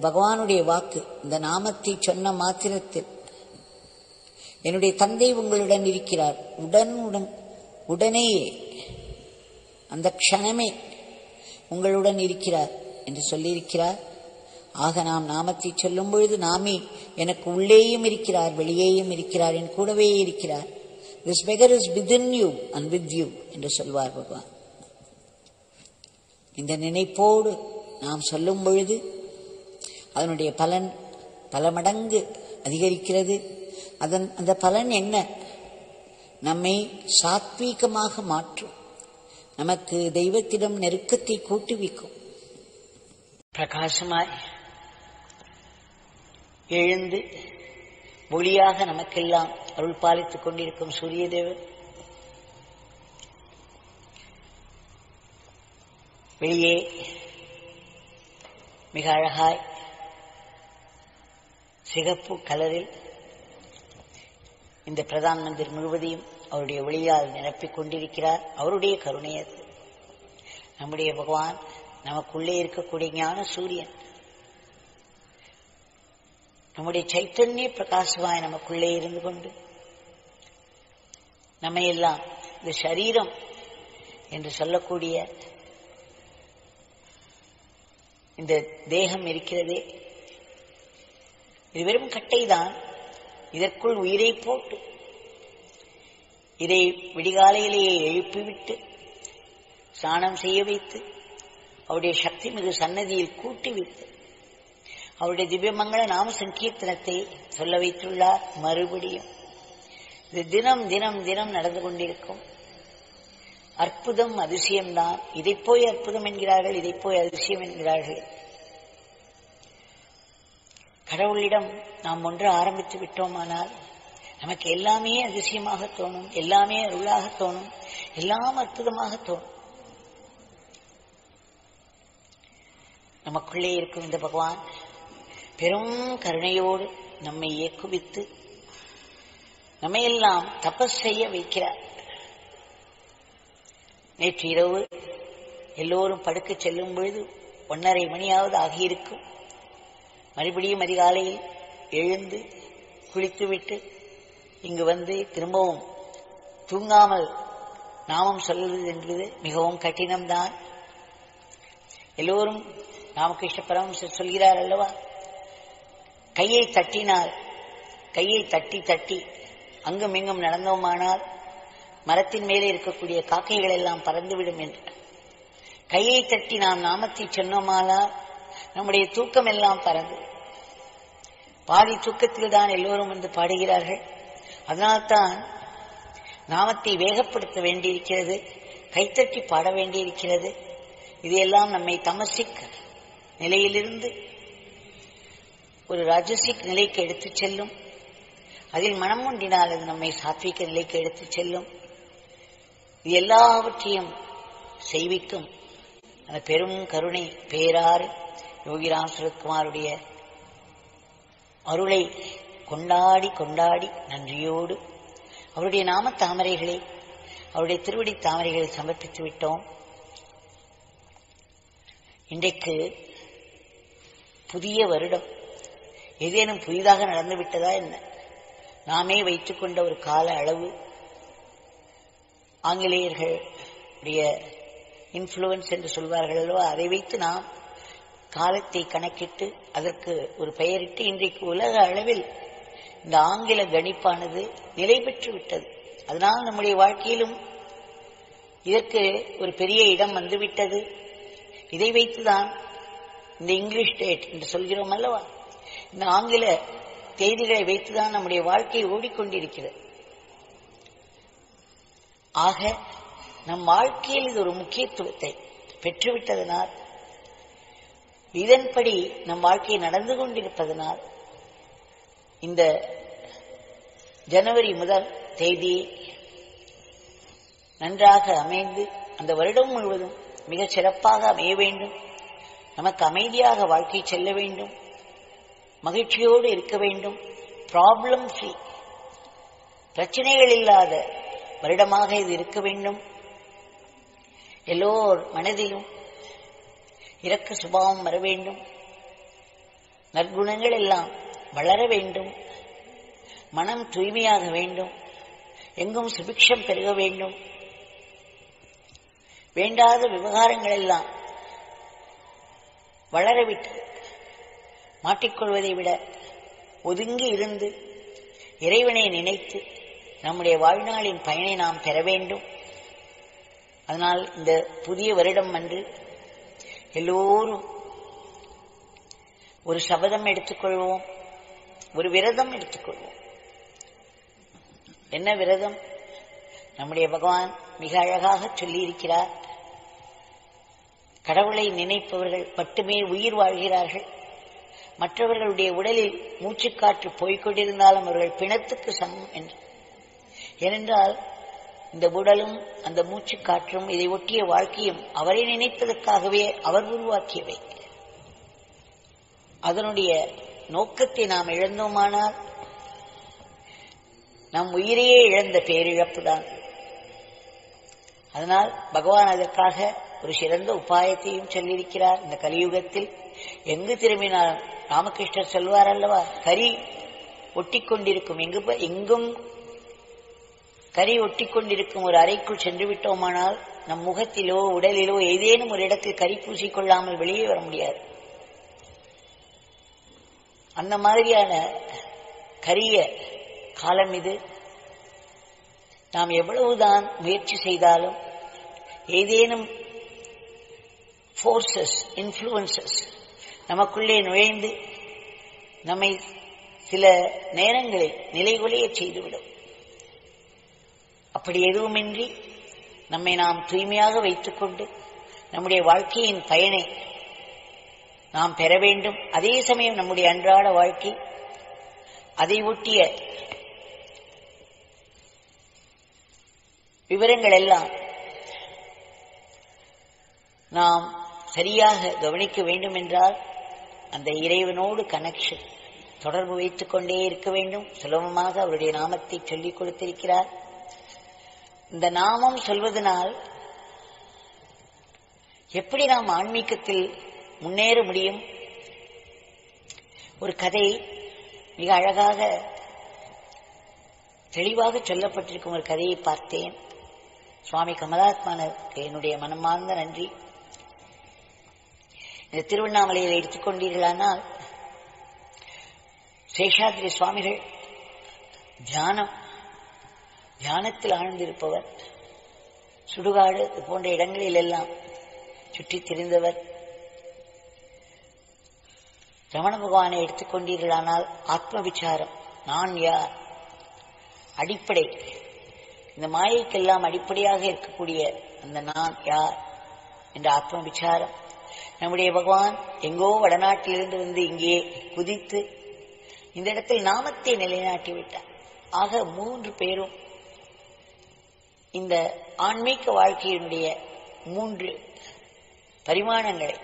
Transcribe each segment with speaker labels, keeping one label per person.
Speaker 1: பகவானுடைய வாக்கு. இந்த நாமத்தை சொன்ன மாத்திரத்தில் என்னுடைய தந்தை உங்களுடன் இருக்கிறார், உடனேயே அந்த க்ஷணமே உங்களுடன் இருக்கிறார் என்று சொல்லியிருக்கிறார். ஆக நாம் நாமத்தை சொல்லும் பொழுது நாமே எனக்கு உள்ளேயும் இருக்கிறார், வெளியேயும் இருக்கிறார், என் கூடவே இருக்கிறார். This beggar is within you and with you என்று சொல்வார் பகவான். இந்த நினைப்போடு நாம் சொல்லும் பொழுது அதனுடைய பலன் பல மடங்கு அதிகரிக்கிறது. அந்த பலன் என்ன? நம்மை சாத்வீகமாக மாற்றும், நமக்கு தெய்வத்திடம் நெருக்கத்தை கூட்டுவிக்கும். பிரகாசமாய் எழுந்து ஒளியாக நமக்கெல்லாம் அருள் பாலித்துக் கொண்டிருக்கும் சூரிய தேவர் வெளியே மிக அழகாய் சிகப்பு கலரில் இந்த பிரதான் மந்திர் முழுவதையும் அவருடைய ஒளியால் நிரப்பிக் கொண்டிருக்கிறார். அவருடைய கருணையது. நம்முடைய பகவான் நமக்குள்ளே இருக்கக்கூடிய ஞான சூரியன், நம்முடைய சைத்தன்ய பிரகாசமாய் நமக்குள்ளே இருந்து கொண்டு நம்மையெல்லாம் இந்த சரீரம் என்று சொல்லக்கூடிய இந்த தேகம் இருக்கிறதே, இது வெறும் கட்டைதான். இதற்குள் உயிரை போட்டு இதை விடிகாலையிலேயே எழுப்பிவிட்டு ஸ்நானம் செய்ய வைத்து அவருடைய சக்தி மிகு சன்னதியில் கூட்டி வைத்து அவருடைய திவ்யமங்கள நாம சங்கீர்த்தனத்தை சொல்ல வைத்துள்ளார். மறுபடியும் இது தினம் தினம் தினம் நடந்து கொண்டிருக்கும் அற்புதம், அதிசயம்தான். இதை போய் அற்புதம் என்கிறார்கள், இதை போய் அதிசயம் என்கிறார்கள். கடவுளிடம் நாம் ஒன்று ஆரம்பித்து விட்டோமானால் நமக்கு எல்லாமே அதிசயமாக தோணும், எல்லாமே அருளாக தோணும், எல்லாம் அற்புதமாக தோணும். நமக்குள்ளே இருக்கும் இந்த பகவான் பெரும் கருணையோடு நம்மை ஏக்குவித்து நம்மையெல்லாம் தபஸ் செய்ய வைக்கிறார். நேற்று இரவு எல்லோரும் படுக்க செல்லும் பொழுது 1:30 மணியாவது ஆகியிருக்கும். மறுபடியும் அதிகாலையில் எழுந்து குளித்துவிட்டு இங்கு வந்து திரும்பவும் தூங்காமல் நாமம் சொல்வது என்பது மிகவும் கடினம்தான். எல்லோரும் ராமகிருஷ்ண பரமஹம்சர் சொல்கிறார் அல்லவா, கையை தட்டினால், கையை தட்டி தட்டி அங்கும் இங்கும் நடந்தோமானால் மரத்தின் மேலே இருக்கக்கூடிய காக்கைகள் எல்லாம் பறந்துவிடும் என்று. கையை தட்டி நாம் நாமத்தை சொன்னோமானால் நம்முடைய தூக்கம் எல்லாம் பறந்து, பாதி தூக்கத்தில் தான் எல்லோரும் வந்து பாடுகிறார்கள். அதனால்தான் நாமத்தை வேகப்படுத்த வேண்டியிருக்கிறது, கைத்தட்டி பாட வேண்டியிருக்கிறது. இதையெல்லாம் நம்மை தமசிக் நிலையிலிருந்து ஒரு ராஜசிக் நிலைக்கு எடுத்துச் செல்லும். அதில் மனம் ஒன்றினால் அது நம்மை சாத்விக நிலைக்கு எடுத்துச் செல்லும். இது எல்லாவற்றையும் செய்விக்கும் அந்த பெரும் கருணை பேராறு யோகிராம் சுரத்குமாருடைய அருளை கொண்டாடி கொண்டாடி நன்றியோடு அவருடைய நாம தாமரைகளை, அவருடைய திருவடி தாமரைகளை சமர்ப்பித்து விட்டோம். இன்றைக்கு புதிய வருடம். ஏதேனும் புதிதாக நடந்துவிட்டதா என்ன? நாமே வைத்துக் கொண்ட ஒரு கால அளவு, ஆங்கிலேயர்களுடைய இன்ஃப்ளூயன்ஸ் என்று சொல்வார்கள் அல்லவா, அதை வைத்து நாம் காலத்தை கணக்கிட்டு அதற்கு ஒரு பெயரிட்டு இன்றைக்கு உலக அளவில் இந்த ஆங்கில கணிப்பானது நிலை பெற்று விட்டது. அதனால் நம்முடைய வாழ்க்கையிலும் இதற்கு ஒரு பெரிய இடம் வந்துவிட்டது. இதை வைத்துதான் இந்த இங்கிலீஷ் டேட் என்று சொல்கிறோம் அல்லவா, இந்த ஆங்கில தேதிகளை வைத்துதான் நம்முடைய வாழ்க்கை ஓடிக்கொண்டிருக்கிறது. ஆக நம் வாழ்க்கையில் இது ஒரு முக்கியத்துவத்தை பெற்றுவிட்டதனால், இதன்படி நம் வாழ்க்கை நடந்து கொண்டிருப்பதனால் இந்த ஜனவரி முதல் தேதி நன்றாக அமைந்து அந்த வருடம் முழுவதும் மிக சிறப்பாக அமைய வேண்டும். நமக்கு அமைதியாக வாழ்க்கை செல்ல வேண்டும், மகிழ்ச்சியோடு இருக்க வேண்டும், ப்ராப்ளம் ஃப்ரீ, பிரச்சனைகள் இல்லாத வருடமாக இது இருக்க வேண்டும். எல்லோர் மனதிலும் இரக்க சுபாவம் வர வேண்டும். நற்குணங்கள் எல்லாம் வளர வேண்டும், மனம் தூய்மையாக வேண்டும், எங்கும் சுபிக்ஷம் பெருக வேண்டும். வேண்டாத விவகாரங்கள் எல்லாம் வளரவிட்டு மாட்டிக்கொள்வதை விட ஒதுங்கி இருந்து இறைவனை நினைத்து நம்முடைய வாழ்நாளின் பயனை நாம் பெற வேண்டும். அதனால் இந்த புதிய வருடம் அன்று எல்லோரும் ஒரு சபதம் எடுத்துக்கொள்வோம், ஒரு விரதம் எடுத்துக்கொள்வோம். என்ன விரதம்? நம்முடைய பகவான் மிக அழகாக சொல்லியிருக்கிறார், கடவுளை நினைப்பவர்கள் மட்டுமே உயிர் வாழ்கிறார்கள். மற்றவர்களுடைய உடலில் மூச்சுக்காற்று போய்கொண்டிருந்தாலும் அவர்கள் பிணத்துக்கு சமம் என்று. ஏனென்றால் இந்த உடலும் அந்த மூச்சுக்காற்றும் இதை ஒட்டிய வாழ்க்கையும் அவரை நினைப்பதற்காகவே அவர் உருவாக்கியவை. அதனுடைய நோக்கத்தை நாம் இழந்தோமானால் நம் உயிரையே இழந்த பேரிழப்பு தான். அதனால் பகவான் அதற்காக ஒரு சிறந்த உபாயத்தையும் சொல்லியிருக்கிறார். இந்த கலியுகத்தில் எங்கு திரும்பினால் ராமகிருஷ்ணர் சொல்வார் அல்லவா, கரி ஒட்டிக்கொண்டிருக்கும், எங்கும் கரி ஒட்டிக்கொண்டிருக்கும் ஒரு அறைக்குள் சென்று விட்டோமானால் நம் முகத்திலோ உடலிலோ ஏதேனும் ஒரு இடத்தில் கரி பூசிக்கொள்ளாமல் வெளியே வர முடியாது. அந்த மாதிரியான கரிய காலம் இது. நாம் எவ்வளவுதான் முயற்சி செய்தாலும் ஏதேனும் ஃபோர்சஸ், இன்ஃப்ளூயன்சஸ் நமக்குள்ளே நுழைந்து நம்மை சில நேரங்களில் நிலைகுலைய செய்துவிடும். அப்படி எதுவுமின்றி நம்மை நாம் தூய்மையாக வைத்துக் கொண்டு நம்முடைய வாழ்க்கையின் பயனை நாம் பெற வேண்டும். அதே சமயம் நம்முடைய அன்றாட வாழ்க்கை அதை ஒட்டிய விவரங்கள் எல்லாம் நாம் சரியாக கவனிக்க வேண்டும் என்றால் அந்த இறைவனோடு கனெக்ஷன், தொடர்பு வைத்துக் கொண்டே இருக்க வேண்டும். சுலபமாக அவருடைய நாமத்தை சொல்லிக் கொடுத்திருக்கிறார். இந்த நாமம் சொல்வதனால் எப்படி நாம் ஆன்மீகத்தில் முன்னேற முடியும்? ஒரு கதை மிக அழகாக தெளிவாக சொல்லப்பட்டிருக்கும் ஒரு கதையை பார்த்தேன். சுவாமி கமலாத்மானுக்கு என்னுடைய மனமார்ந்த நன்றி. இந்த திருவண்ணாமலையில் எடுத்துக்கொண்டீர்களானால் சேஷாத்ரி சுவாமிகள் தியானத்தில் ஆழ்ந்திருப்பவர், சுடுகாடு போன்ற இடங்களில் எல்லாம் சுற்றித் திரிந்தவர். ரமண பகவானை எடுத்துக்கொண்டீர்களானால் ஆத்ம விசாரம், நான் யார், அடிப்படை, இந்த மாயைக்கெல்லாம் அடிப்படையாக இருக்கக்கூடிய அந்த நான் யார் என்ற ஆத்ம விசாரம். நம்முடைய பகவான் எங்கோ வடநாட்டிலிருந்து வந்து இங்கே குதித்து இந்த இடத்தில் நாமத்தை நிலைநாட்டி விட்டார். ஆக 3 பேரும் இந்த ஆன்மீக வாழ்க்கையினுடைய 3 பரிமாணங்களை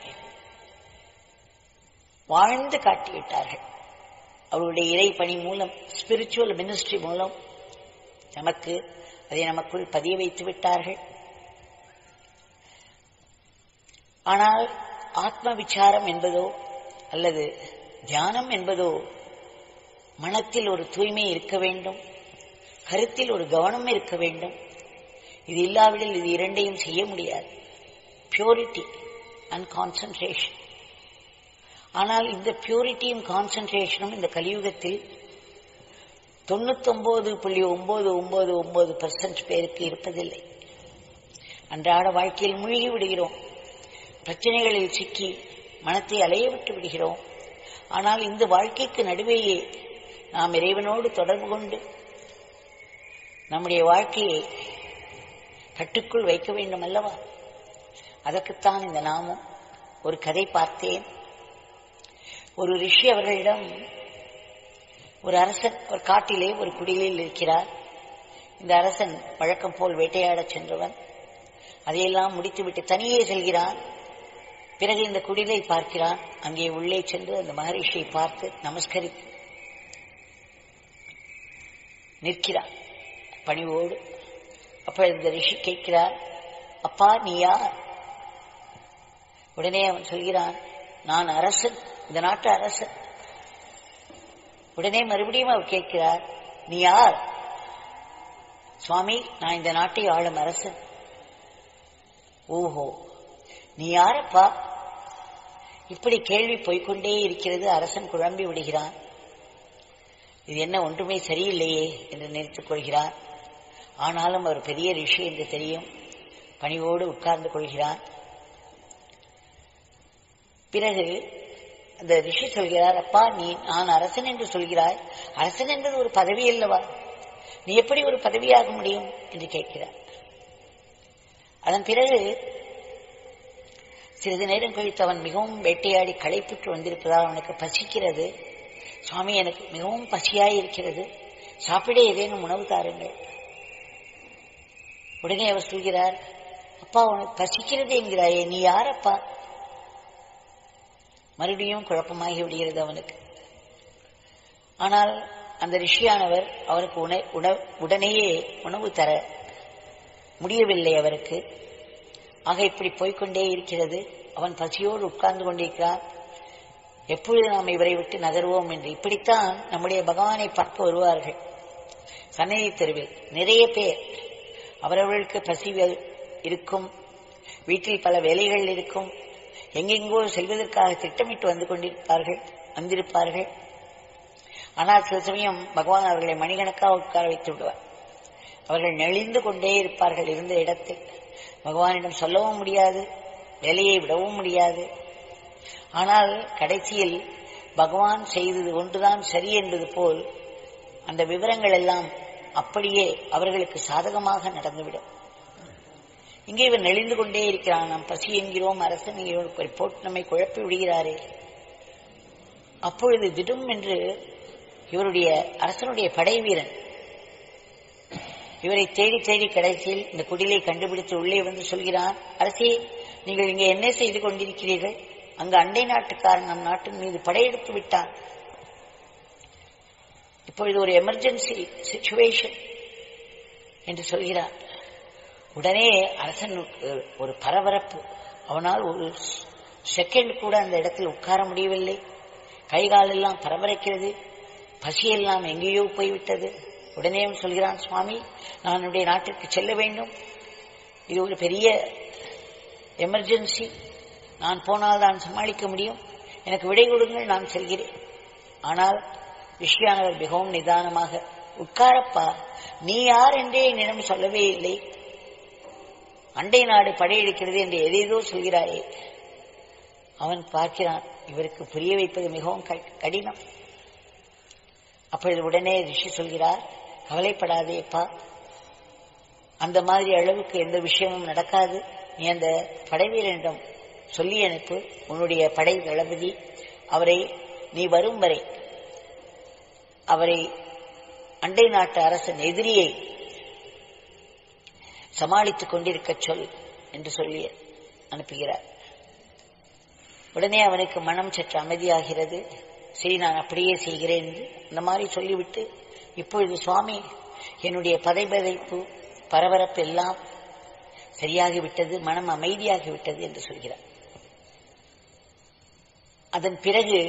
Speaker 1: வாழ்ந்து காட்டிவிட்டார்கள். அவருடைய இறை பணி மூலம், ஸ்பிரிச்சுவல் மினிஸ்ட்ரி மூலம் நமக்கு அதை நமக்குள் பதிய வைத்து விட்டார்கள். ஆனால் ஆத்ம விசாரம் என்பதோ அல்லது தியானம் என்பதோ மனத்தில் ஒரு தூய்மை இருக்க வேண்டும், கருத்தில் ஒரு கவனம் இருக்க வேண்டும். இது இல்லாவிடில் இது இரண்டையும் செய்ய முடியாது. Purity and concentration. ஆனால் இந்த பியூரிட்டியும் கான்சன்ட்ரேஷனும் இந்த கலியுகத்தில் 99.999% பேருக்கு இருப்பதில்லை. அன்றாட வாழ்க்கையில் மூழ்கி விடுகிறோம், பிரச்சனைகளில் சிக்கி மனத்தை அலைய விட்டு விடுகிறோம். ஆனால் இந்த வாழ்க்கைக்கு நடுவேயே நாம் இறைவனோடு தொடர்பு கொண்டு நம்முடைய வாழ்க்கையை கட்டுக்குள் வைக்க வேண்டும் அல்லவா? அதற்குத்தான் இந்த நாமம். ஒரு கதை பார்த்தேன். ஒரு ரிஷி அவர்களிடம் ஒரு அரசன் ஒரு காட்டிலே ஒரு குடிலில் இருக்கிறார். இந்த அரசன் வழக்கம் போல் வேட்டையாடச் சென்றவன். அதையெல்லாம் முடித்துவிட்டு தனியே செல்கிறான். பிறகு இந்த குடிலை பார்க்கிறான். அங்கே உள்ளே சென்று அந்த மகரிஷியை பார்த்து நமஸ்கரித்து நிற்கிறான் பணிவோடு. அப்ப இந்த ரிஷி கேட்கிறார், அப்பா நீ யார்? உடனே அவன் சொல்கிறான், நான் அரசன், இந்த நாட்டு அரசன். உடனே மறுபடியும் அவர் கேட்கிறார், நீ யார்? சுவாமி, நான் இந்த நாட்டை ஆளும் அரசன். ஓஹோ, நீ யாரப்பா? இப்படி கேள்வி போய்கொண்டே இருக்கிறது. அரசன் குழம்பி விடுகிறான். இது என்ன ஒன்றுமே சரியில்லையே என்று நினைத்துக் கொள்கிறார். ஆனாலும் அவர் பெரிய ரிஷி என்று தெரியும். பணிவோடு உட்கார்ந்து கொள்கிறான். பிறகு அந்த ரிஷி சொல்கிறார், அப்பா, நான் அரசன் என்று சொல்கிறாய், அரசன் என்பது ஒரு பதவி அல்லவா? நீ எப்படி ஒரு பதவியாக முடியும் என்று கேட்கிறார். அதன் பிறகு சிறிது நேரம் கழித்து அவன் மிகவும் வேட்டையாடி களைப்புற்று வந்திருப்பதால் அவனுக்கு பசிக்கிறது. சுவாமி, எனக்கு மிகவும் பசியாயிருக்கிறது, சாப்பிட ஏதேனும் உணவு தாருங்கள். உடனே அவர் சொல்கிறார், அப்பா, உனக்கு பசிக்கிறது என்கிறாயே, நீ யாரப்பா? மறுபடியும் குழப்பமாகி விடுகிறது அவனுக்கு. ஆனால் அந்த ரிஷியானவர் அவருக்கு உடனேயே உணவு தர முடியவில்லை அவருக்கு. ஆக இப்படி போய்கொண்டே இருக்கிறது. அவன் பசியோடு உட்கார்ந்து கொண்டிருக்கிறான். எப்பொழுது நாம் இவரை விட்டு நகர்வோம் என்று. இப்படித்தான் நம்முடைய பகவானை பார்க்க வருவார்கள். சன்னதி தெருவில் நிறைய பேர் அவரவர்களுக்கு பசி இருக்கும், வீட்டில் பல வேலைகள் இருக்கும், எங்கெங்கோ செல்வதற்காக திட்டமிட்டு வந்திருப்பார்கள். ஆனால் சில சமயம் பகவான் அவர்களை மணிக்கணக்காக உட்கார வைத்து விடுவார். அவர்கள் நெளிந்து கொண்டே இருப்பார்கள் இருந்த இடத்தில். பகவானிடம் சொல்லவும் முடியாது, வேலையை விடவும் முடியாது. ஆனால் கடைசியில் பகவான் செய்தது ஒன்றுதான் சரி என்பது போல் அந்த விவரங்கள் எல்லாம் அப்படியே அவர்களுக்கு சாதகமாக நடந்துவிடும். இங்கே இவர் நெளிந்து கொண்டே இருக்கிறான். நாம் பசி என்கிறோம், அரசன் போட்டு நம்மை குழப்பி விடுகிறாரே. அப்பொழுது திடும் என்று இவருடைய அரசனுடைய படை வீரன் இவரை தேடி தேடி கடைசியில் இந்த குடிலை கண்டுபிடித்து உள்ளே வந்து சொல்கிறான், அரசே, நீங்கள் இங்கே என்ன செய்து கொண்டிருக்கிறீர்கள்? அங்கு அண்டை நாட்டுக்காரன் நம் நாட்டின் மீது படையெடுத்து விட்டான். இப்பொழுது ஒரு எமர்ஜென்சி சிச்சுவேஷன் என்று சொல்கிறார். உடனே அரசன் ஒரு பரபரப்பு. அவனால் ஒரு செகண்ட் கூட அந்த இடத்தில் உட்கார முடியவில்லை. கைகாலெல்லாம் பரபரைக்கிறது. பசியெல்லாம் எங்கேயோ போய்விட்டது. உடனே சொல்கிறான், சுவாமி, நான் என்னுடைய நாட்டிற்கு செல்ல வேண்டும். இது ஒரு பெரிய எமர்ஜென்சி. நான் போனால் தான் சமாளிக்க முடியும். எனக்கு விடை கொடுங்கள், நான் செல்கிறேன். ஆனால் ரிஷியானவர் மிகவும் நிதானமாக, உட்காரப்பா, நீ யார் என்றே என்னிடம் சொல்லவே இல்லை. அண்டை நாடு படையெடுக்கிறது என்று எதேதோ சொல்கிறாயே. அவன் பார்க்கிறான், இவருக்கு புரிய வைப்பது மிகவும் கடினம். அப்பொழுது உடனே ரிஷி சொல்கிறார், கவலைப்படாதேப்பா, அந்த மாதிரி அளவுக்கு எந்த விஷயமும் நடக்காது. நீ அந்த படைவீரனிடம் சொல்லி அனுப்பு, உன்னுடைய படை தளபதி, அவரை நீ வரும் வரை அவரை அண்டை நாட்டு அரசன் எதிரியை சமாளித்துக் கொண்டிருக்க சொல் என்று சொல்லி அனுப்புகிறார். உடனே அவனுக்கு மனம் சற்று அமைதியாகிறது. சரி, நான் அப்படியே செய்கிறேன் என்று அந்த மாதிரி சொல்லிவிட்டு, இப்பொழுது சுவாமி, என்னுடைய பதைபதைப்பு பரபரப்பு எல்லாம் சரியாகிவிட்டது, மனம் அமைதியாகிவிட்டது என்று சொல்கிறார். அதன் பிறகு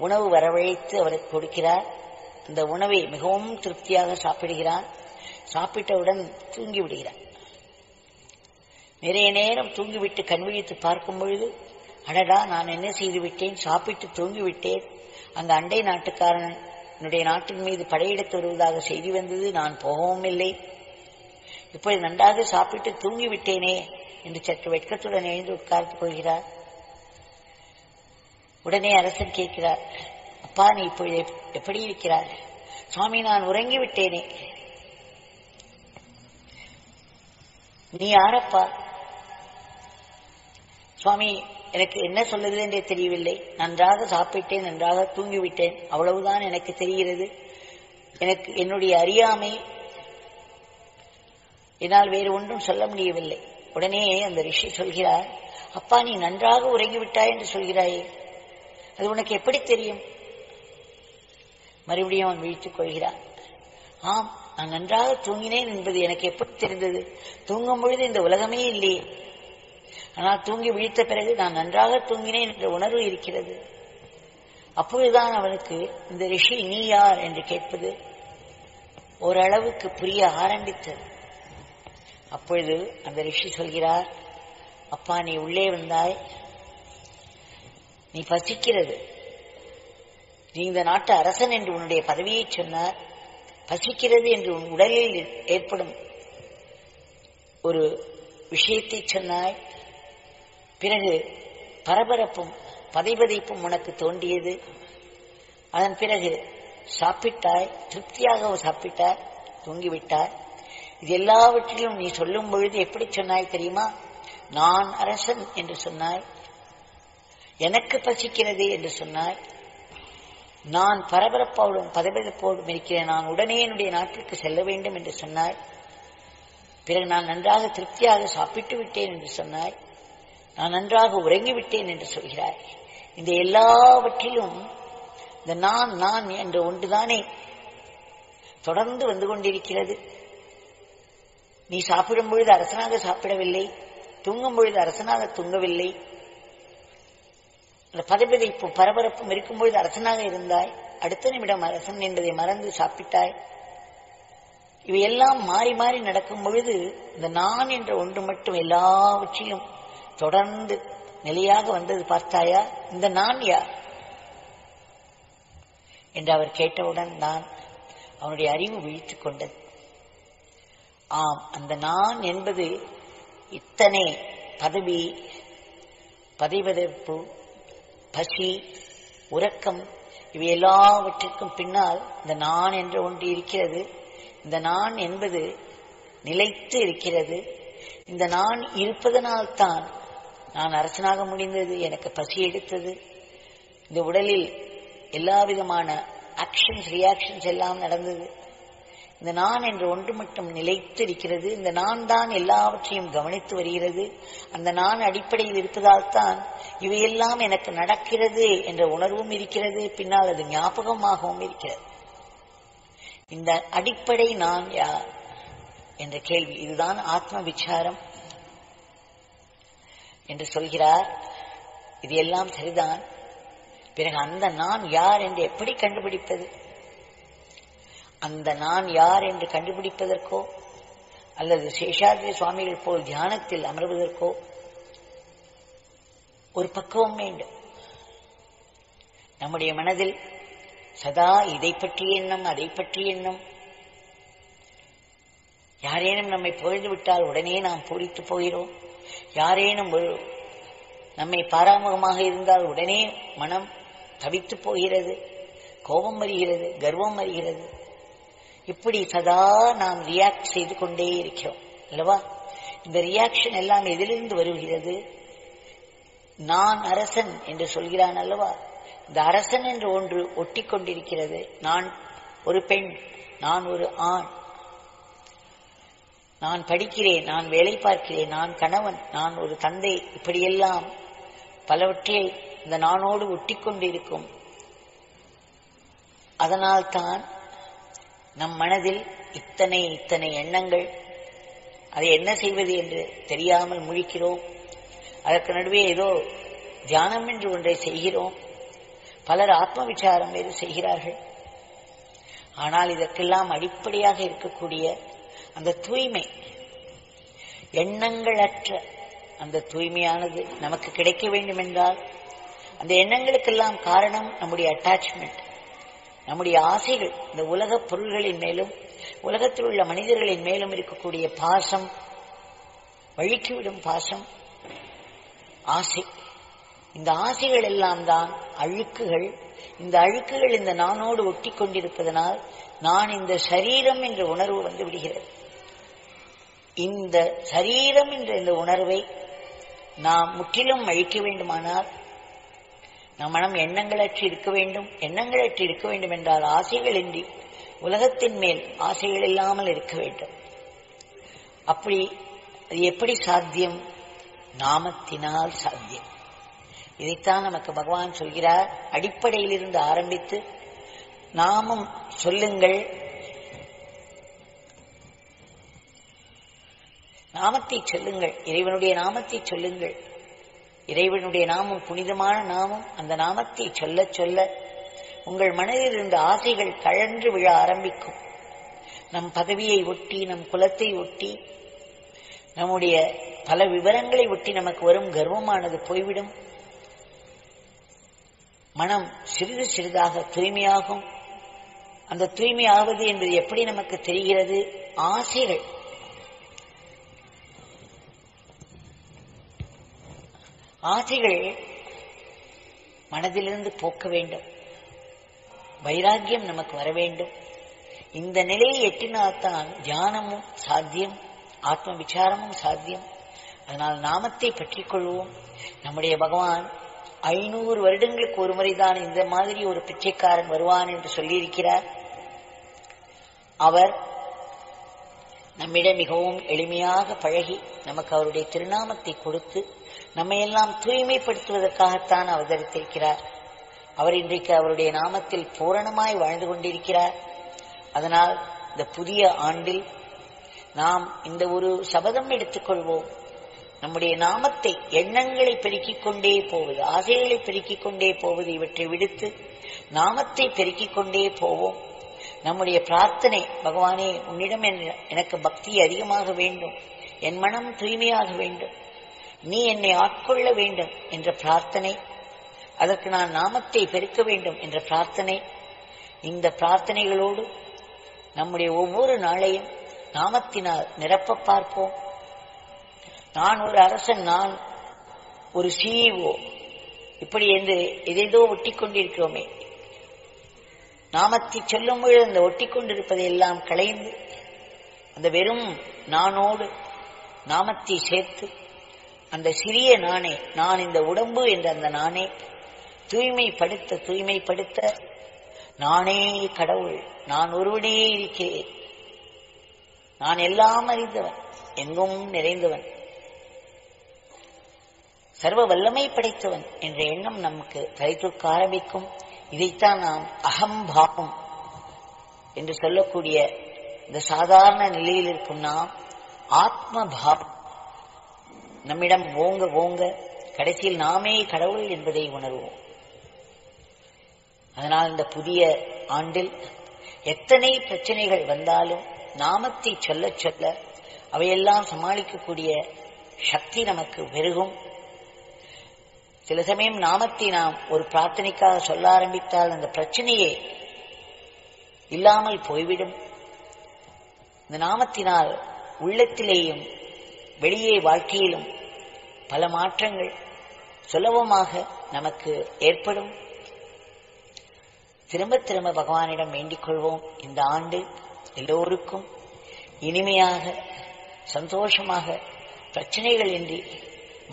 Speaker 1: உணவு வரவழைத்து அவருக்கு கொடுக்கிறார். அந்த உணவை மிகவும் திருப்தியாக சாப்பிடுகிறான். சாப்பிட்டவுடன் தூங்கி விடுகிறான். நிறைய நேரம் தூங்கிவிட்டு கண்விழித்து பார்க்கும் பொழுது, அடடா, நான் என்ன செய்து விட்டேன்? சாப்பிட்டு தூங்கிவிட்டேன். அங்கு அண்டை நாட்டுக்காரனுடைய நாட்டின் மீது படையெடுத்து வருவதாக செய்தி வந்தது. நான் போகவும் இல்லை. இப்போது நன்றாக சாப்பிட்டு தூங்கிவிட்டேனே என்று சற்று வெட்கத்துடன் எழுந்து உட்கார்ந்து கொள்கிறார். உடனே அரசன் கேட்கிறார், அப்பா, நீ இப்பொழுது எப்படி இருக்கிறார்? சுவாமி, நான் உறங்கிவிட்டேனே. நீ யாரப்பா? சுவாமி, எனக்கு என்ன சொல்லுது என்றே தெரியவில்லை. நன்றாக சாப்பிட்டேன், நன்றாக தூங்கிவிட்டேன், அவ்வளவுதான் எனக்கு தெரிகிறது. எனக்கு என்னுடைய அறியாமை, என்னால் வேறு ஒன்றும் சொல்ல முடியவில்லை. உடனே அந்த ரிஷி சொல்கிறார், அப்பா, நீ நன்றாக உறங்கிவிட்டாய் என்று சொல்கிறாயே, அது உனக்கு எப்படி தெரியும்? மறுபடியும் அவன் விழித்துக் கொள்கிறான். ஆம், நான் நன்றாக தூங்கினேன் என்பது எனக்கு எப்படி தெரிந்தது? தூங்கும் பொழுது இந்த உலகமே இல்லையே. ஆனால் தூங்கி விழித்த பிறகு நான் நன்றாக தூங்கினேன் என்ற உணர்வு இருக்கிறது. அப்பொழுதுதான் அவனுக்கு இந்த ரிஷி நீ யார் என்று கேட்பது ஓரளவுக்கு புரிய ஆரம்பித்தது. அப்பொழுது அந்த ரிஷி சொல்கிறார், அப்பா நீ உள்ளே வந்தாய், நீ பசிக்கிறது, நீ இந்த நாட்டு அரசன் என்று உன்னுடைய பதவியை சொன்னார், பசிக்கிறது என்று உன் உடலில் ஏற்படும் ஒரு விஷயத்தை சொன்னாய், பிறகு பரபரப்பும் பதைபதைப்பும் உனக்கு தோன்றியது, அதன் பிறகு சாப்பிட்டாய், திருப்தியாக சாப்பிட்டாய், தூங்கிவிட்டாய். இது எல்லாவற்றிலும் நீ சொல்லும் பொழுது எப்படி சொன்னாய் தெரியுமா? நான் அரசன் என்று சொன்னாய், எனக்கு பசிக்கிறது என்று சொன்னாய், நான் பரபரப்போடும் பதபதப்போடும் இருக்கிறேன், நான் உடனே என்னுடைய நாட்டிற்கு செல்ல வேண்டும் என்று சொன்னாய், பிறகு நான் நன்றாக திருப்தியாக சாப்பிட்டு விட்டேன் என்று சொன்னாய், நான் நன்றாக உறங்கிவிட்டேன் என்று சொல்கிறாய். இந்த எல்லாவற்றிலும் இந்த நான் நான் என்ற ஒன்றுதானே தொடர்ந்து வந்து கொண்டிருக்கிறது. நீ சாப்பிடும் பொழுது அரசனாக சாப்பிடவில்லை, தூங்கும் பொழுது அரசனாக தூங்கவில்லை, அந்த பதபதைப்பும் பரபரப்பும் இருக்கும் பொழுது அரசனாக இருந்தாய், அடுத்த நிமிடம் அரசன் என்பதை மறந்து சாப்பிட்டாய். இவையெல்லாம் மாறி மாறி நடக்கும் பொழுது இந்த நான் என்ற ஒன்று மட்டும் எல்லாவற்றையும் தொடர்ந்து நிலையாக வந்தது பார்த்தாயா? இந்த நான் யார் என்று அவர் கேட்டவுடன் நான் அவனுடைய அறிவு விழித்துக் கொண்டது. ஆம், அந்த நான் என்பது இத்தனை பதவி, பதைபதைப்பு, பசி, உறக்கம் இவை எல்லாவற்றிற்கும் பின்னால் இந்த நான் என்ற ஒன்று இருக்கிறது. இந்த நான் என்பது நிலைத்து இருக்கிறது. இந்த நான் இருப்பதனால்தான் நான் அரசனாக முடிந்தது, எனக்கு பசி எடுத்தது, இந்த உடலில் எல்லா விதமான ஆக்ஷன்ஸ் ரியாக்ஷன்ஸ் எல்லாம் நடந்தது. இந்த நான் என்ற ஒன்று மட்டும் நிலைத்து இருக்கிறது. இந்த நான் தான் எல்லாவற்றையும் கவனித்து வருகிறது. அந்த நான் அடிப்படையில் இருப்பதால் தான் இவையெல்லாம் எனக்கு நடக்கிறது என்ற உணர்வும் இருக்கிறது, பின்னால் அது ஞாபகமாகவும் இருக்கிறது. இந்த அடிப்படை நான் யார் என்ற கேள்வி, இதுதான் ஆத்ம விசாரம் என்று சொல்கிறார். இது எல்லாம் சரிதான். பிறகு அந்த நான் யார் என்று எப்படி கண்டுபிடிப்பது? அந்த நான் யார் என்று கண்டுபிடிப்பதற்கோ அல்லது சேஷாத்ரி சுவாமிகள் போல் தியானத்தில் அமர்வதற்கோ ஒரு பக்குவம் வேண்டும். நம்முடைய மனதில் சதா இதை பற்றிய எண்ணம், அதை பற்றிய எண்ணம். யாரேனும் நம்மை புகழ்ந்து விட்டால் உடனே நாம் பூரித்து போகிறோம். யாரேனும் நம்மை பாராமுகமாக இருந்தால் உடனே மனம் தவித்து போகிறது, கோபம் வருகிறது, கர்வம் வருகிறது. இப்படி சதா நாம் ரியாக்ட் செய்து கொண்டே இருக்கிறோம் அல்லவா? இந்த ரியாக்ஷன் எல்லாம் எதிலிருந்து வருகிறது? நான் அரசன் என்று சொல்கிறான் அல்லவா? இந்த அரசன் என்று ஒன்று ஒட்டி கொண்டிருக்கிறது. நான் ஒரு பெண், நான் ஒரு ஆண், நான் படிக்கிறேன், நான் வேலை பார்க்கிறேன், நான் கணவன், நான் ஒரு தந்தை, இப்படியெல்லாம் பலவற்றை இந்த நானோடு ஒட்டி கொண்டிருக்கும். அதனால்தான் நம் மனதில் இத்தனை எண்ணங்கள். அதை என்ன செய்வது என்று தெரியாமல் முழிக்கிறோம். அதற்கு நடுவே ஏதோ தியானம் என்று ஒன்றை செய்கிறோம். பலர் ஆத்ம விசாரம் வேறு செய்கிறார்கள். ஆனால் இதற்கெல்லாம் அடிப்படையாக இருக்கக்கூடிய அந்த தூய்மை, எண்ணங்களற்ற அந்த தூய்மையானது நமக்கு கிடைக்க வேண்டும் என்றால், அந்த எண்ணங்களுக்கெல்லாம் காரணம் நம்முடைய அட்டாச்மெண்ட், நம்முடைய ஆசைகள். இந்த உலக பொருள்களின் மேலும் உலகத்தில் உள்ள மனிதர்களின் மேலும் இருக்கக்கூடிய பாசம், வழுக்கிவிடும் பாசம், ஆசை. இந்த ஆசைகள் எல்லாம் தான் அழுக்குகள். இந்த அழுக்குகள் இந்த நானோடு ஒட்டி கொண்டிருப்பதனால் நான் இந்த சரீரம் என்ற உணர்வு வந்து விடுகிறது. இந்த சரீரம் என்ற இந்த உணர்வை நாம் முற்றிலும் அழிக்க வேண்டுமானால் நம் மனம் எண்ணங்களற்று இருக்க வேண்டும். எண்ணங்களற்று இருக்க வேண்டும் என்றால் ஆசைகள் இன்றி உலகத்தின் மேல் ஆசைகள் இல்லாமல் இருக்க வேண்டும். அப்படி அது எப்படி சாத்தியம்? நாமத்தினால் சாத்தியம். இதைத்தான் நமக்கு பகவான் சொல்கிறார். அடிப்படையிலிருந்து ஆரம்பித்து நாமம் சொல்லுங்கள், நாமத்தை சொல்லுங்கள், இறைவனுடைய நாமத்தை சொல்லுங்கள். இறைவனுடைய நாமம் புனிதமான நாமம். அந்த நாமத்தை சொல்ல சொல்ல உங்கள் மனதில் இருந்த ஆசைகள் கழன்று விழ ஆரம்பிக்கும். நம் பதவியை ஒட்டி, நம் குலத்தை ஒட்டி, நம்முடைய பல விவரங்களை ஒட்டி நமக்கு வரும் கர்வமானது போய்விடும். மனம் சிறிது சிறிதாக தூய்மையாகும். அந்த தூய்மையாவது என்பது எப்படி நமக்கு தெரிகிறது? ஆசைகள், ஆசைகள் மனதிலிருந்து போக்க வேண்டும். வைராக்கியம் நமக்கு வர வேண்டும். இந்த நிலையை எட்டினால்தான் தியானமும் சாத்தியம், ஆத்ம விசாரமும் சாத்தியம். அதனால் நாமத்தை பற்றிக் கொள்வோம். நம்முடைய பகவான் 500 வருடங்களுக்கு ஒரு முறைதான் இந்த மாதிரி ஒரு பிச்சைக்காரன் வருவான் என்று சொல்லியிருக்கிறார். அவர் நம்மிடம் மிகவும் எளிமையாக பழகி நமக்கு அவருடைய திருநாமத்தை கொடுத்து நம்மையெல்லாம் தூய்மைப்படுத்துவதற்காகத்தான் அவதரித்திருக்கிறார். அவர் இன்றைக்கு அவருடைய நாமத்தில் பூரணமாய் வாழ்ந்து கொண்டிருக்கிறார். அதனால் இந்த புதிய ஆண்டில் நாம் இந்த ஒரு சபதம் எடுத்துக்கொள்வோம். நம்முடைய நாமத்தை, எண்ணங்களை பெருக்கிக் கொண்டே போவது, ஆசைகளை பெருக்கிக் கொண்டே போவது, இவற்றை விடுத்து நாமத்தை பெருக்கிக் கொண்டே போவோம். நம்முடைய பிரார்த்தனை, பகவானே உன்னிடம் எனக்கு பக்தி அதிகமாக வேண்டும், என் மனம் தூய்மையாக வேண்டும், நீ என்னை ஆட்கொள்ள வேண்டும் என்ற பிரார்த்தனை, அதற்கு நான் நாமத்தை பெருக்க வேண்டும் என்ற பிரார்த்தனை. இந்த பிரார்த்தனைகளோடு நம்முடைய ஒவ்வொரு நாளையும் நாமத்தினால் நிரப்ப பார்ப்போம். நான் ஒரு அரசன், நான் ஒரு CEO, இப்படி என்று எதேதோ ஒட்டி கொண்டிருக்கிறோமே. நாமத்தை சொல்லும் பொழுது அந்த ஒட்டி கொண்டிருப்பதை எல்லாம் களைந்து அந்த வெறும் நானோடு நாமத்தை சேர்த்து அந்த சிறிய நானே, நான் இந்த உடம்பு என்ற அந்த நானே தூய்மைப்படுத்த நானே கடவுள், நான் ஒருவனே இருக்கிறேன், நான் எல்லாம் அறிந்தவன், எங்கும் நிறைந்தவன், சர்வ வல்லமை படைத்தவன் என்ற எண்ணம் நமக்கு தலைத்தூக்க ஆரம்பிக்கும். இதைத்தான் நாம் அகம்பாவம் என்று சொல்லக்கூடிய இந்த சாதாரண நிலையில் இருக்கும் நாம் ஆத்மபாவம் நம்மிடம் ஓங்க ஓங்க கடைசியில் நாமே கடவுள் என்பதை உணர்வோம். அதனால் இந்த புதிய ஆண்டில் எத்தனை பிரச்சனைகள் வந்தாலும் நாமத்தை சொல்ல சொல்ல அவையெல்லாம் சமாளிக்கக்கூடிய சக்தி நமக்கு பெருகும். சில சமயம் நாமத்தை நாம் ஒரு பிரார்த்தனைக்காக சொல்ல ஆரம்பித்தால் அந்த பிரச்சனையே இல்லாமல் போய்விடும். இந்த நாமத்தினால் உள்ளத்திலேயும் வெளியே வாழ்க்கையிலும் பல மாற்றங்கள் சுலபமாக நமக்கு ஏற்படும். திரும்ப திரும்ப பகவானிடம் வேண்டிக் கொள்வோம். இந்த ஆண்டு எல்லோருக்கும் இனிமையாக, சந்தோஷமாக, பிரச்சனைகள் இன்றி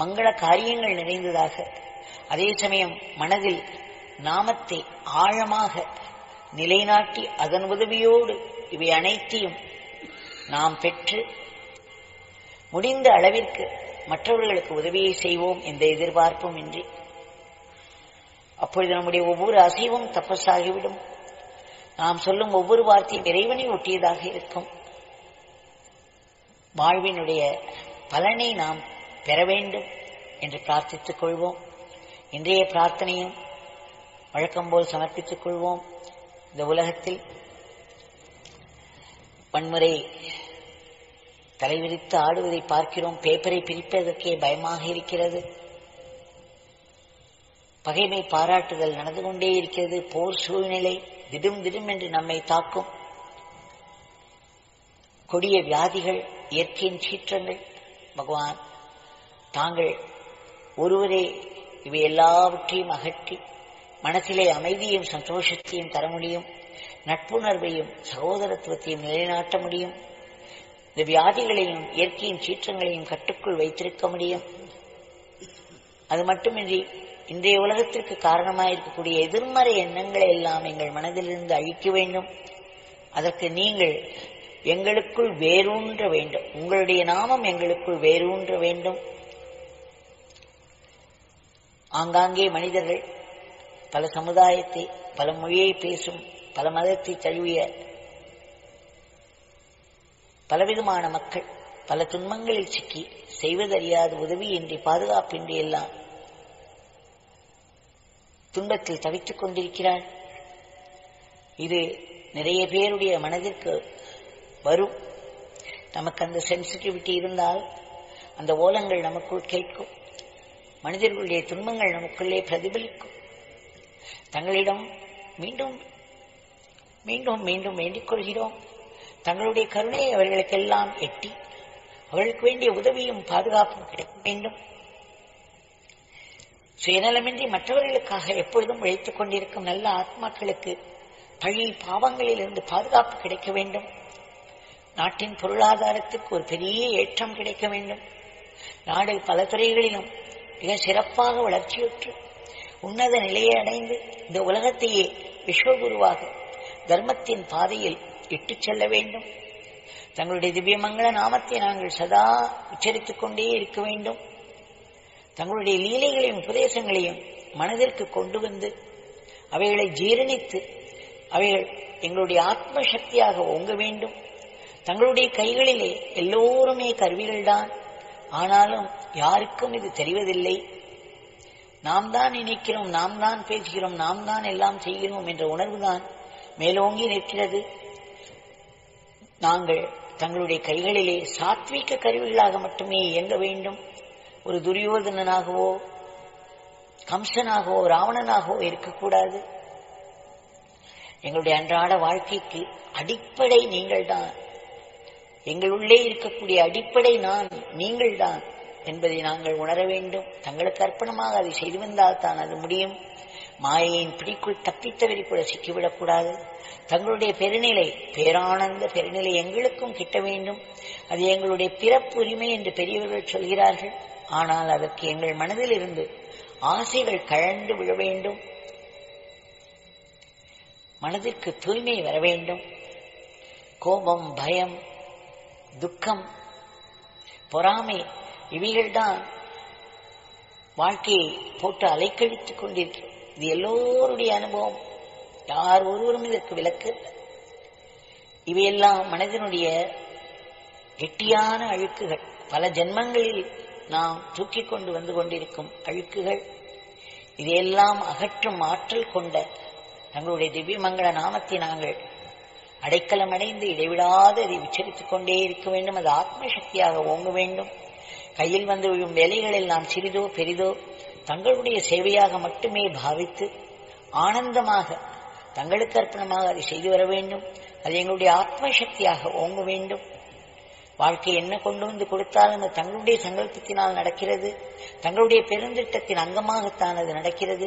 Speaker 1: மங்கள காரியங்கள் நிறைந்ததாக, அதே சமயம் மனதில் நாமத்தை ஆழமாக நிலைநாட்டி அதன் உதவியோடு இவை அனைத்தையும் நாம் பெற்று முடிந்த அளவிற்கு மற்றவர்களுக்கு உதவியை செய்வோம் என்ற எதிர்பார்ப்பும் இன்றி. அப்பொழுது நம்முடைய ஒவ்வொரு அசைவும் தபஸாகிவிடும். நாம் சொல்லும் ஒவ்வொரு வார்த்தையும் இறைவனை ஒட்டியதாக இருக்கும். வாழ்வினுடைய பலனை நாம் பெற வேண்டும் என்று பிரார்த்தித்துக் கொள்வோம். இன்றைய பிரார்த்தனையும் வழக்கம்போல் சமர்ப்பித்துக் கொள்வோம். இந்த உலகத்தில் வன்முறை தலைவிரித்து ஆடுவதை பார்க்கிறோம். பேப்பரை பிரிப்பதற்கே பயமாக இருக்கிறது. பகைமை பாராட்டுதல் நடந்து கொண்டே இருக்கிறது. போர் சூழ்நிலை திடும் திடும் என்று நம்மை தாக்கும். கொடிய வியாதிகள், இயற்கையின் சீற்றங்கள். பகவான் தாங்கள் ஒருவரே இவை எல்லாவற்றையும் அகற்றி மனசிலே அமைதியும் சந்தோஷத்தையும் தர முடியும். நட்புணர்வையும் சகோதரத்துவத்தையும் நிலைநாட்ட முடியும். இந்த வியாதிகளையும் இயற்கையின் சீற்றங்களையும் கட்டுக்குள் வைத்திருக்க முடியும். அது மட்டுமின்றி இன்றைய உலகத்திற்கு காரணமாயிருக்கக்கூடிய எதிர்மறை எண்ணங்களை எல்லாம் எங்கள் மனதிலிருந்து அழிக்க வேண்டும். அதற்கு நீங்கள் எங்களுக்குள் வேரூன்ற வேண்டும். உங்களுடைய நாமம் எங்களுக்குள் வேரூன்ற வேண்டும். ஆங்காங்கே மனிதர்கள் பல சமுதாயத்தை, பல மொழியை பேசும், பல மதத்தை தழுவிய பலவிதமான மக்கள் பல துன்பங்களில் சிக்கி செய்வதறியாத உதவியின்றி, பாதுகாப்பின்றி எல்லாம் துன்பத்தில் தவித்துக் கொண்டிருக்கிறாள். இது நிறைய பேருடைய மனதிற்கு வரும். நமக்கு அந்த சென்சிட்டிவிட்டி இருந்தால் அந்த ஓலங்கள் நமக்குள் கேட்கும். மனிதர்களுடைய துன்பங்கள் நமக்குள்ளே பிரதிபலிக்கும். தங்களிடம் மீண்டும் மீண்டும் மீண்டும் வேண்டிக் கொள்கிறோம். தங்களுடைய கருணையை அவர்களுக்கெல்லாம் எட்டி அவர்களுக்கு வேண்டிய உதவியும் பாதுகாப்பும் கிடைக்க வேண்டும். சுயநலமின்றி மற்றவர்களுக்காக எப்பொழுதும் உழைத்துக் கொண்டிருக்கும் நல்ல ஆத்மாக்களுக்கு பழி பாவங்களிலிருந்து பாதுகாப்பு கிடைக்க வேண்டும். நாட்டின் பொருளாதாரத்துக்கு ஒரு பெரிய ஏற்றம் கிடைக்க வேண்டும். நாடு பல துறைகளிலும் மிக சிறப்பாக வளர்ச்சியுற்று உன்னத நிலையை அடைந்து இந்த உலகத்தையே விஸ்வகுருவாக தர்மத்தின் பாதையில் இட்டுச் செல்ல வேண்டும். தங்களுடைய திவ்யமங்கள நாமத்தை நாங்கள் சதா உச்சரித்துக் கொண்டே இருக்க வேண்டும். தங்களுடைய லீலைகளையும் உபதேசங்களையும் மனதிற்கு கொண்டு வந்து அவைகளை ஜீரணித்து அவைகள் எங்களுடைய ஆத்ம சக்தியாக ஓங்க வேண்டும். தங்களுடைய கைகளிலே எல்லோருமே கருவிகள்தான். ஆனாலும் யாருக்கும் இது தெரிவதில்லை. நாம் தான் நினைக்கிறோம், நாம் தான் பேசுகிறோம், நாம் தான் எல்லாம் செய்கிறோம் என்ற உணர்வுதான் மேலோங்கி நிற்கிறது. நாங்கள் தங்களுடைய கைகளிலே சாத்வீக கருவிகளாக மட்டுமே இயங்க வேண்டும். ஒரு துரியோதனனாகவோ கம்சனாகவோ ராவணனாகவோ இருக்கக்கூடாது. எங்களுடைய அன்றாட வாழ்க்கைக்கு அடிப்படை நீங்கள்தான். எங்களுள்ளே இருக்கக்கூடிய அடிப்படை நான் நீங்கள்தான் என்பதை நாங்கள் உணர வேண்டும். தங்களுக்கு அர்ப்பணமாக அதை செய்து வந்தால் தான் அது முடியும். மாயையின் பிடிக்குள் தப்பித்தவரை கூட சிக்கிவிடக்கூடாது. தங்களுடைய பெருநிலை, பேரானந்த பெருநிலை எங்களுக்கும் கிட்ட வேண்டும். அது எங்களுடைய பிறப்பு உரிமை என்று பெரியவர்கள் சொல்கிறார்கள். ஆனால் அதற்கு எங்கள் மனதில் இருந்து ஆசைகள் கழண்டு விழ வேண்டும். மனதிற்கு தூய்மை வர வேண்டும். கோபம், பயம், துக்கம், பொறாமை இவைகள்தான் வாழ்க்கையை போட்டு அலைக்கழித்துக் கொண்டிருக்கிறது. இது எல்லோருடைய அனுபவம். யார் ஒருவரும் இதற்கு விலக்கு. இவையெல்லாம் மனதினுடைய கெட்டியான அழுக்குகள். பல ஜென்மங்களில் நாம் தூக்கிக் கொண்டு வந்து கொண்டிருக்கும் அழுக்குகள். இதையெல்லாம் அகற்றும் ஆற்றல் கொண்ட தங்களுடைய திவ்யமங்கள நாமத்தை நாங்கள் அடைக்கலம் அடைந்து இடைவிடாது அதை உச்சரித்துக் கொண்டே இருக்க வேண்டும். அது ஆத்ம சக்தியாக ஓங்க வேண்டும். கையில் வந்து விழும் வேலைகளில் நாம் சிறிதோ பெரிதோ தங்களுடைய சேவையாக மட்டுமே பாவித்து ஆனந்தமாக தங்களுக்கு அர்ப்பணமாக அதை செய்து வர வேண்டும். அது எங்களுடைய ஆத்ம சக்தியாக ஓங்க வேண்டும். வாழ்க்கை என்ன கொண்டு வந்து கொடுத்தாலும் அது தங்களுடைய சங்கல்பத்தினால் நடக்கிறது. தங்களுடைய பெருந்திட்டத்தின் அங்கமாகத்தான் அது நடக்கிறது.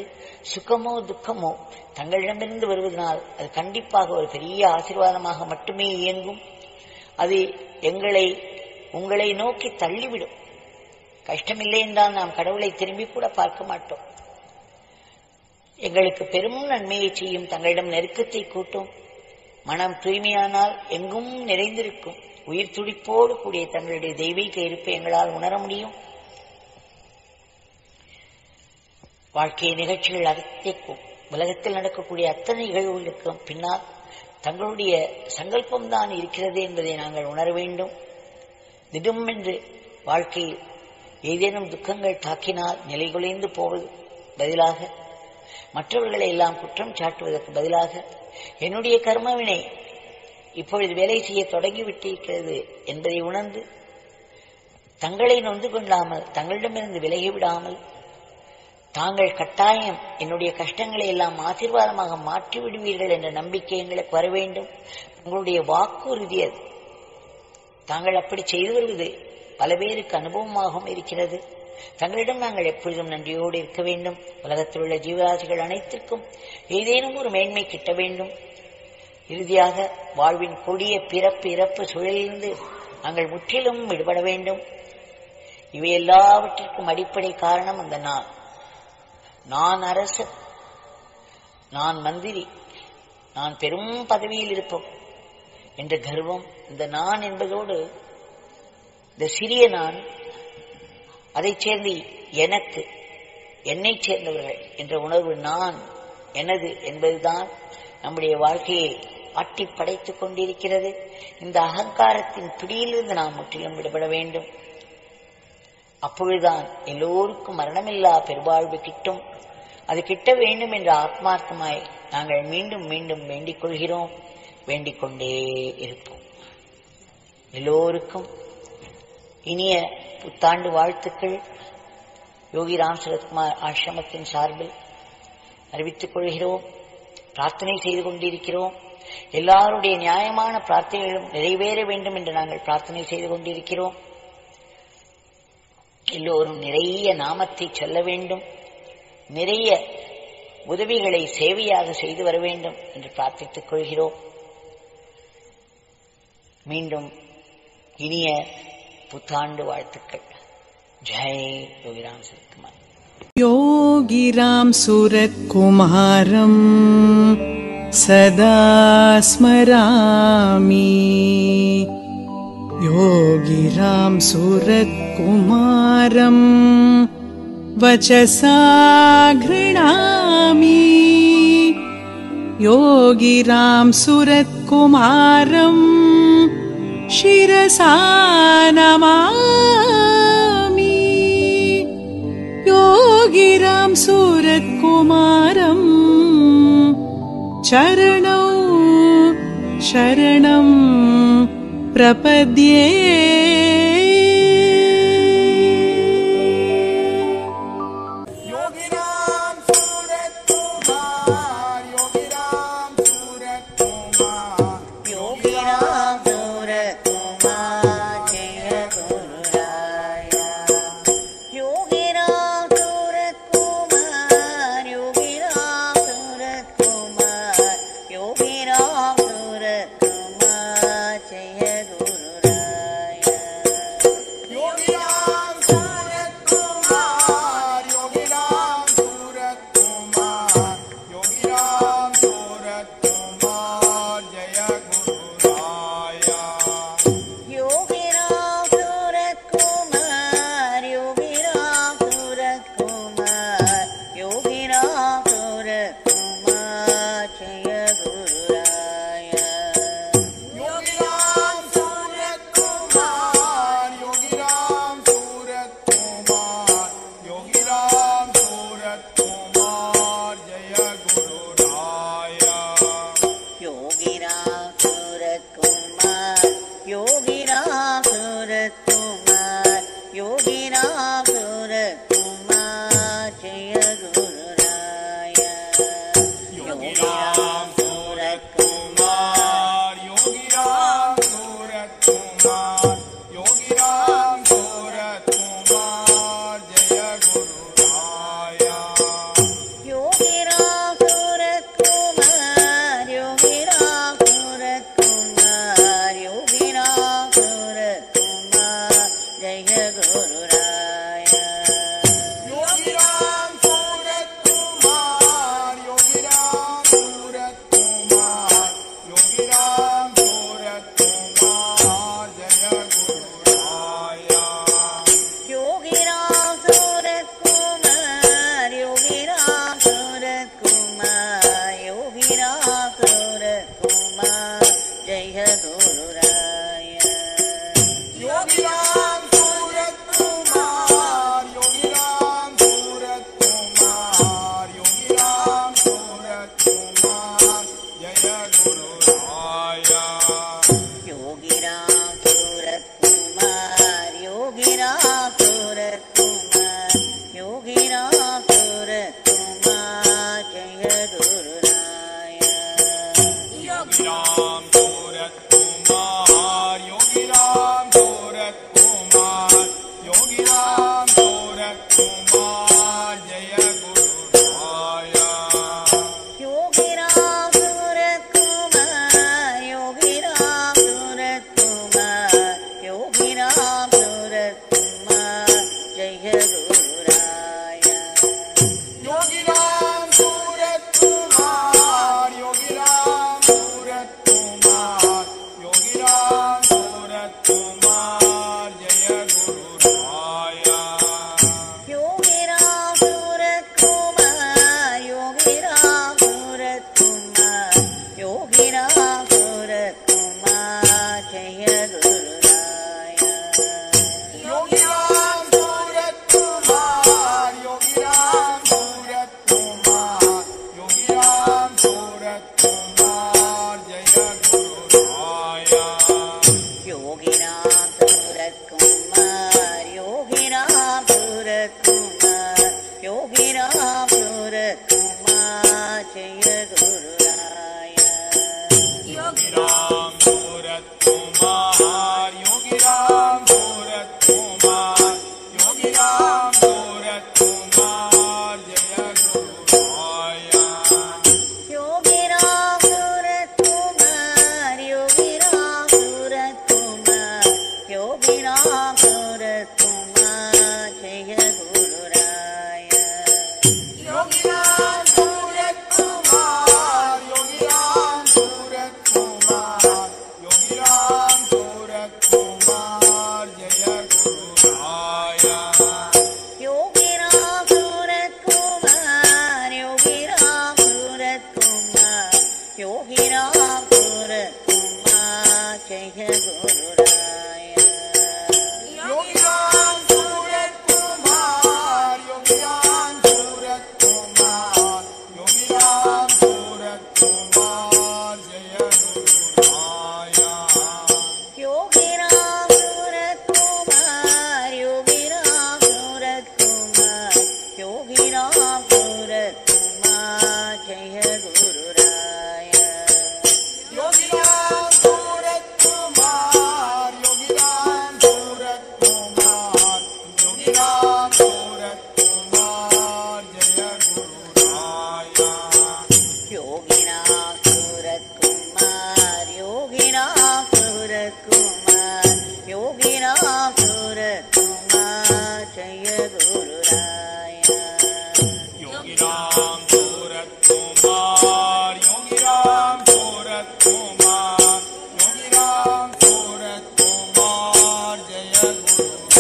Speaker 1: சுகமோ துக்கமோ தங்களிடமிருந்து வருவதனால் அது கண்டிப்பாக ஒரு பெரிய ஆசீர்வாதமாக மட்டுமே இயங்கும். அது உங்களை நோக்கி தள்ளிவிடும். கஷ்டமில்லை என்றால் நாம் கடவுளை திரும்பி கூட பார்க்க மாட்டோம். எங்களுக்கு பெரும் நன்மையை செய்யும், தங்களிடம் நெருக்கத்தை கூட்டும். மனம் தூய்மையானால் எங்கும் நிறைந்திருக்கும் உயிர் துடிப்போடு கூடிய தங்களுடைய தெய்வீக இருப்பை எங்களால் உணர முடியும். வாழ்க்கை நிகழ்ச்சிகள் அனைத்தைக்கும் உலகத்தில் நடக்கக்கூடிய அத்தனை நிகழ்வுகளுக்கும் பின்னால் தங்களுடைய சங்கல்பம்தான் இருக்கிறது என்பதை நாங்கள் உணர வேண்டும். திடும் என்று வாழ்க்கையில் ஏதேனும் துக்கங்கள் தாக்கினால் நிலைகுலைந்து போவது பதிலாக, மற்றவர்களை எல்லாம் குற்றம் சாட்டுவதற்கு பதிலாக, என்னுடைய கர்மவினை இப்பொழுது வேலை செய்ய தொடங்கிவிட்டிருக்கிறது என்பதை உணர்ந்து தங்களை நொந்து கொள்ளாமல், தங்களிடமிருந்து விலகிவிடாமல், தாங்கள் கட்டாயம் என்னுடைய கஷ்டங்களை எல்லாம் ஆசீர்வாதமாக மாற்றி விடுவீர்கள் என்ற நம்பிக்கை எங்களுக்கு வர வேண்டும். உங்களுடைய வாக்குறுதி அது. தாங்கள் அப்படி செய்து வருவது பல பேருக்கு அனுபவமாகவும் இருக்கிறது. தங்களிடம் நாங்கள் எப்பொழுதும் நன்றியோடு இருக்க வேண்டும். உலகத்தில் உள்ள ஜீவராசிகள் அனைத்திற்கும் ஏதேனும் ஒரு மேன்மை கிட்ட வேண்டும். இறுதியாக வாழ்வின் கொடிய பிறப்பு இறப்பு சூழலிலிருந்து நாங்கள் முற்றிலும் விடுபட வேண்டும். இவை எல்லாவற்றிற்கும் அடிப்படை காரணம் அந்த நான் அரசன், நான் மந்திரி, நான் பெரும் பதவியில் இருப்போம் என்ற கர்வம். இந்த நான் என்பதோடு இந்த சிறிய நான், அதைச் சேர்ந்து எனக்கு, என்னை சேர்ந்தவர்கள் என்ற உணர்வு, நான் எனது என்பதுதான் நம்முடைய வாழ்க்கையை ஆட்டி படைத்துக் கொண்டிருக்கிறது. இந்த அகங்காரத்தின் பிடியிலிருந்து நாம் முற்றிலும் விடுபட வேண்டும். அப்பொழுதுதான் எல்லோருக்கும் மரணமில்லா பெருவாழ்வு கிட்டும். அது கிட்ட வேண்டும் என்ற ஆத்மார்த்தமாய் நாங்கள் மீண்டும் மீண்டும் வேண்டிக் கொள்கிறோம், வேண்டிக் கொண்டே இருப்போம். எல்லோருக்கும் இனிய புத்தாண்டு வாழ்த்துக்கள் யோகி ராம் சரத்குமார் ஆசிரமத்தின் சார்பில் அறிவித்துக் கொள்கிறோம். பிரார்த்தனை செய்து கொண்டிருக்கிறோம். எல்லாருடைய நியாயமான பிரார்த்தனைகளும் நிறைவேற வேண்டும் என்று நாங்கள் பிரார்த்தனை செய்து கொண்டிருக்கிறோம். எல்லோரும் நிறைய நாமத்தை சொல்ல வேண்டும், நிறைய உதவிகளை சேவையாக செய்து வர வேண்டும் என்று பிரார்த்தித்துக் கொள்கிறோம். மீண்டும் இனிய புத்தாண்டு வாழ்த்துக்கள். ஜெய் யோகி ராம் சரத்குமார்.
Speaker 2: யோகி ராம் சூரத்குமாரம் சதா ஸ்மராமி. யோகி ராம் சூரத்குமாரம் வசசா கிருணாமி. யோகி ராம் சூரத்குமாரம் शिरसा नमामि. योगी राम सूरत्कुमारम् चरणौ शरणं प्रपद्ये.
Speaker 3: Yogi Ram Surat Kumar Jaya Guru Raya.
Speaker 1: Kumar Yogi Ram Surat Kumar Yogi Ram Surat Kumar जय गुरुराया
Speaker 3: योगी राम सूरत कुमार योगी राम सूरत कुमार योगी राम सूरत कुमार जय गुरुराया
Speaker 1: योगी राम सूरत कुमार योगी राम सूरत कुमार योगी राम सूरत कुमार जय गुरुराया
Speaker 3: योगी राम सूरत कुमार योगी राम सूरत कुमार योगी राम सूरत कुमार जय गुरुराया
Speaker 1: योगी राम सूरत कुमार योगी राम सूरत कुमार योगी राम सूरत कुमार जय गुरुराया
Speaker 3: योगी राम सूरत कुमार योगी राम सूरत कुमार योगी राम सूरत कुमार जय गुरुराया
Speaker 1: योगी राम सूरत कुमार योगी राम सूरत कुमार योगी राम सूरत कुमार जय गुरुराया
Speaker 3: योगी राम सूरत कुमार योगी राम सूरत कुमार योगी राम सूरत कुमार जय गुरुराया
Speaker 1: योगी राम सूरत कुमार योगी राम सूरत कुमार योगी राम सूरत कुमार जय गुरुराया
Speaker 3: योगी राम सूरत कुमार योगी राम सूरत कुमार योगी राम सूरत कुमार जय गुरुराया
Speaker 1: योगी राम सूरत कुमार योगी राम सूरत कुमार योगी राम सूरत कुमार जय गुरुराया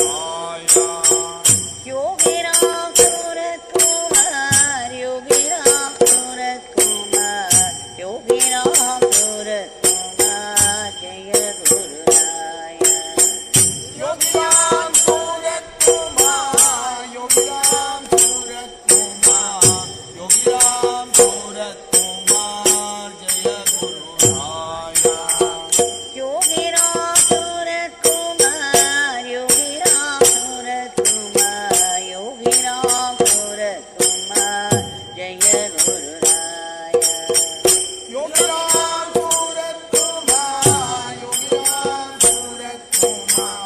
Speaker 3: योगी राम सूरत कुमार योगी राम सूरत कुमार योगी राम सूरत कुमार जय गुरुराया
Speaker 1: योगी राम सूरत कुमार योगी राम सूरत कुमार योगी राम सूरत कुमार जय गुरुराया
Speaker 3: योगी राम सूरत कुमार योगी राम सूरत कुमार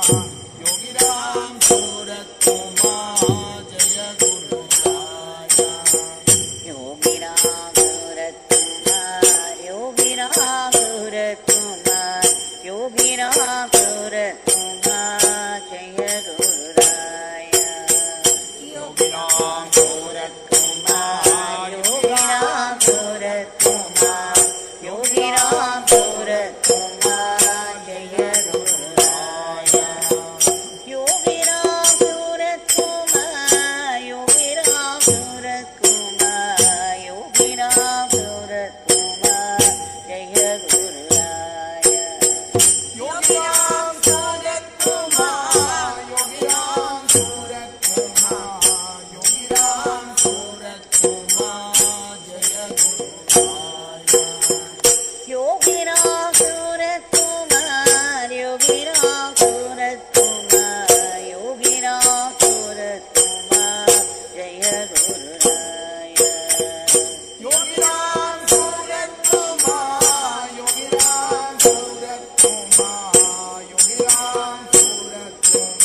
Speaker 3: योगी राम सूरत कुमार जय गुरुराया
Speaker 1: योगी राम सूरत कुमार योगी राम सूरत कुमार योगी राम सूरत कुमार जय गुरुराया
Speaker 3: योगी राम सूरत
Speaker 1: कुमार योगी राम सूरत कुमार योगी राम सूरत कुमार जय गुरुराया योगी राम सूरत कुमार योगी राम सूरत कुमार योगी राम सूरत कुमार जय गुरुराया
Speaker 3: योगी राम सूरत कुमार योगी राम सूरत कुमार योगी राम सूरत कुमार जय गुरुराया
Speaker 1: योगी राम सूरत कुमार योगी राम सूरत कुमार योगी राम सूरत कुमार जय गुरुराया
Speaker 3: Yogi Ram Surat Kumar Yogi Ram Surat Kumar Yogi Ram Surat Kumar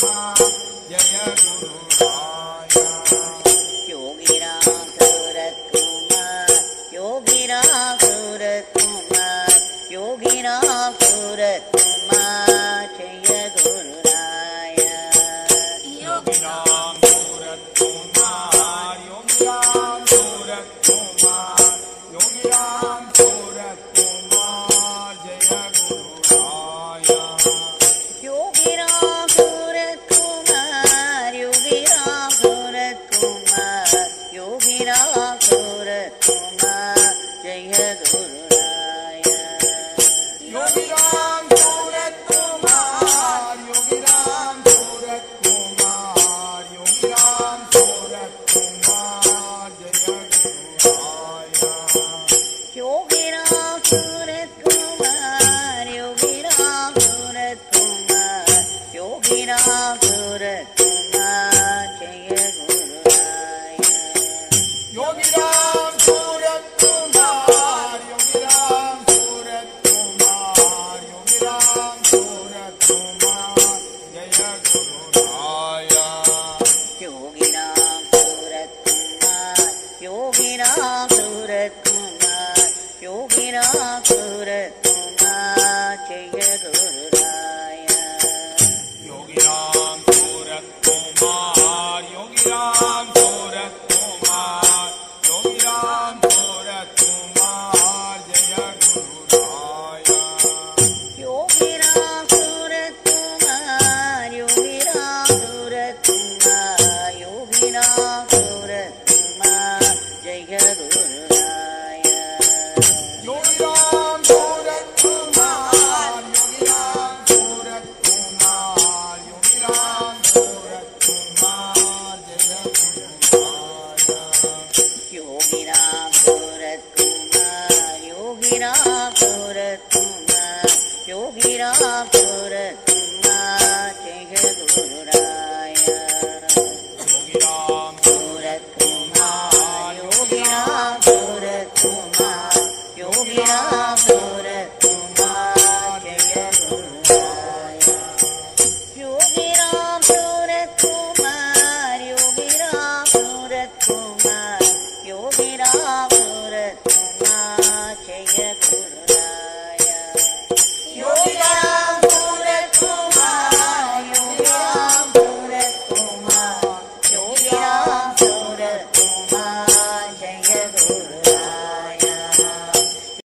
Speaker 1: Yogi Ram Surat Kumar, Yogi Ram Surat Kumar.